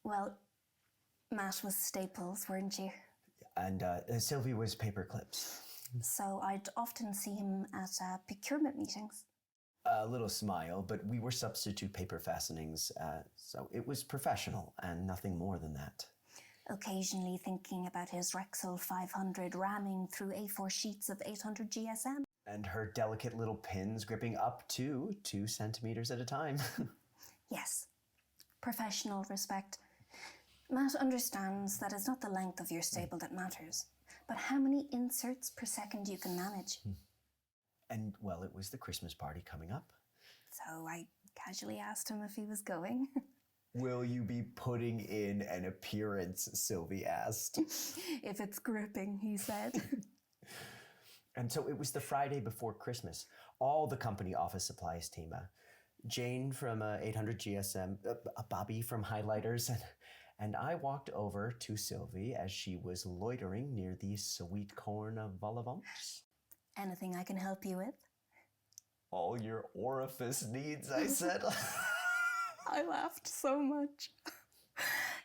Well, Matt was staples, weren't you? And Sylvie was paper clips. So I'd often see him at procurement meetings. A little smile, but we were substitute paper fastenings, so it was professional and nothing more than that. Occasionally thinking about his Rexel 500 ramming through A4 sheets of 800 GSM. And her delicate little pins gripping up to 2 centimeters at a time. Yes, professional respect. Matt understands that it's not the length of your staple that matters, but how many inserts per second you can manage. And, well, it was the Christmas party coming up. So I casually asked him if he was going. Will you be putting in an appearance, Sylvie asked. If it's gripping, he said. And so it was the Friday before Christmas. All the company office supplies team, Jane from 800 GSM, Bobby from Highlighters, and I walked over to Sylvie as she was loitering near the sweet corn vol au vent. Anything I can help you with? All your orifice needs, I said. I laughed so much.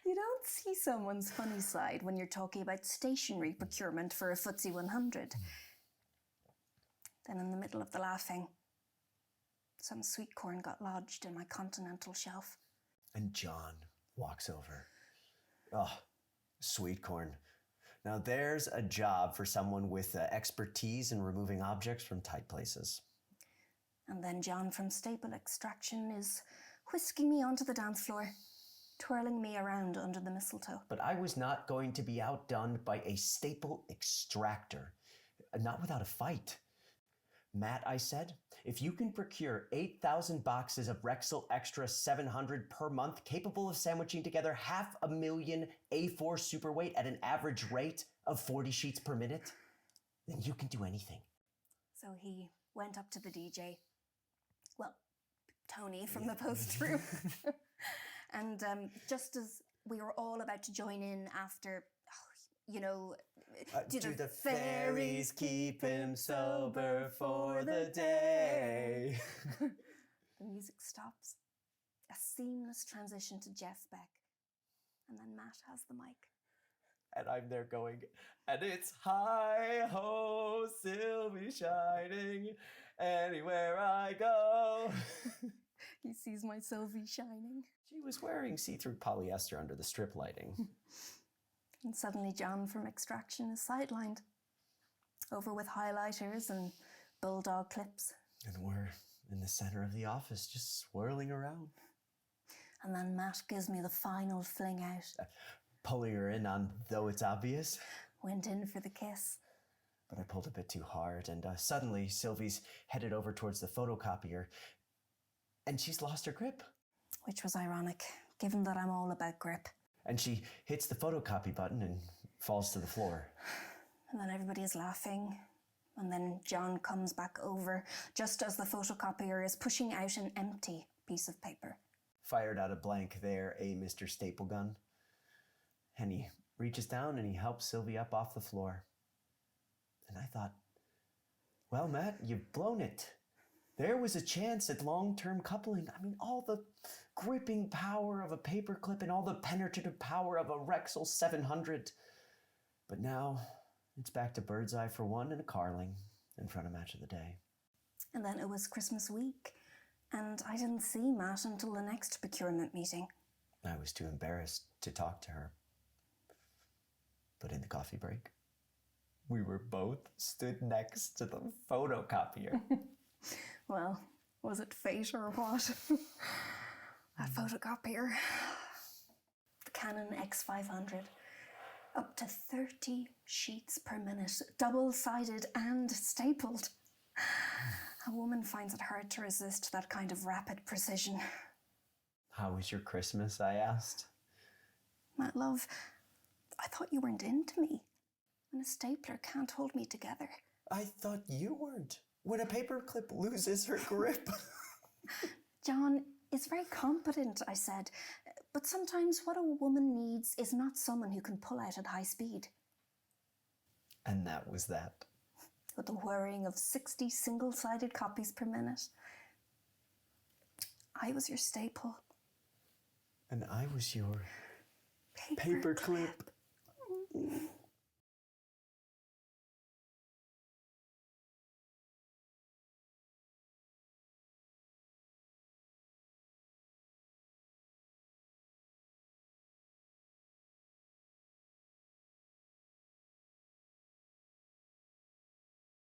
You don't see someone's funny side when you're talking about stationery procurement for a FTSE 100. Then in the middle of the laughing, some sweet corn got lodged in my continental shelf. And John walks over. Oh, sweet corn. Now there's a job for someone with expertise in removing objects from tight places. And then John from Staple Extraction is whisking me onto the dance floor, twirling me around under the mistletoe. But I was not going to be outdone by a staple extractor, not without a fight. Matt, I said, if you can procure 8,000 boxes of Rexel Extra 700 per month, capable of sandwiching together 500,000 A4 superweight at an average rate of 40 sheets per minute, then you can do anything. So he went up to the DJ, well, Tony from the post room, and just as we were all about to join in after, do the fairies keep him sober for the day? The music stops. A seamless transition to Jeff Beck. And then Matt has the mic. And I'm there going, and it's hi-ho, Sylvie shining, anywhere I go. He sees my Sylvie shining. She was wearing see-through polyester under the strip lighting. And suddenly John from Extraction is sidelined, over with highlighters and bulldog clips. And we're in the center of the office, just swirling around. And then Matt gives me the final fling out. Pulling her in on though it's obvious. Went in for the kiss. But I pulled a bit too hard, and suddenly Sylvie's headed over towards the photocopier, and she's lost her grip. Which was ironic, given that I'm all about grip. And she hits the photocopy button and falls to the floor. And then everybody is laughing. And then John comes back over just as the photocopier is pushing out an empty piece of paper. Fired out a blank there, Mr. Staple Gun. And he reaches down and he helps Sylvie up off the floor. And I thought, well, Matt, you've blown it. There was a chance at long-term coupling. I mean, all the gripping power of a paperclip and all the penetrative power of a Rexel 700. But now it's back to bird's eye for one and a carling in front of Match of the Day. And then it was Christmas week, and I didn't see Matt until the next procurement meeting. I was too embarrassed to talk to her. But in the coffee break, we were both stood next to the photocopier. Well, was it fate or what? That photocopier. The Canon X500. Up to 30 sheets per minute, double-sided and stapled. A woman finds it hard to resist that kind of rapid precision. How was your Christmas, I asked. Matt, love, I thought you weren't into me. And a stapler can't hold me together. I thought you weren't. When a paperclip loses her grip. John is very competent, I said. But sometimes what a woman needs is not someone who can pull out at high speed. And that was that. With the whirring of 60 single-sided copies per minute. I was your staple. And I was your Paperclip.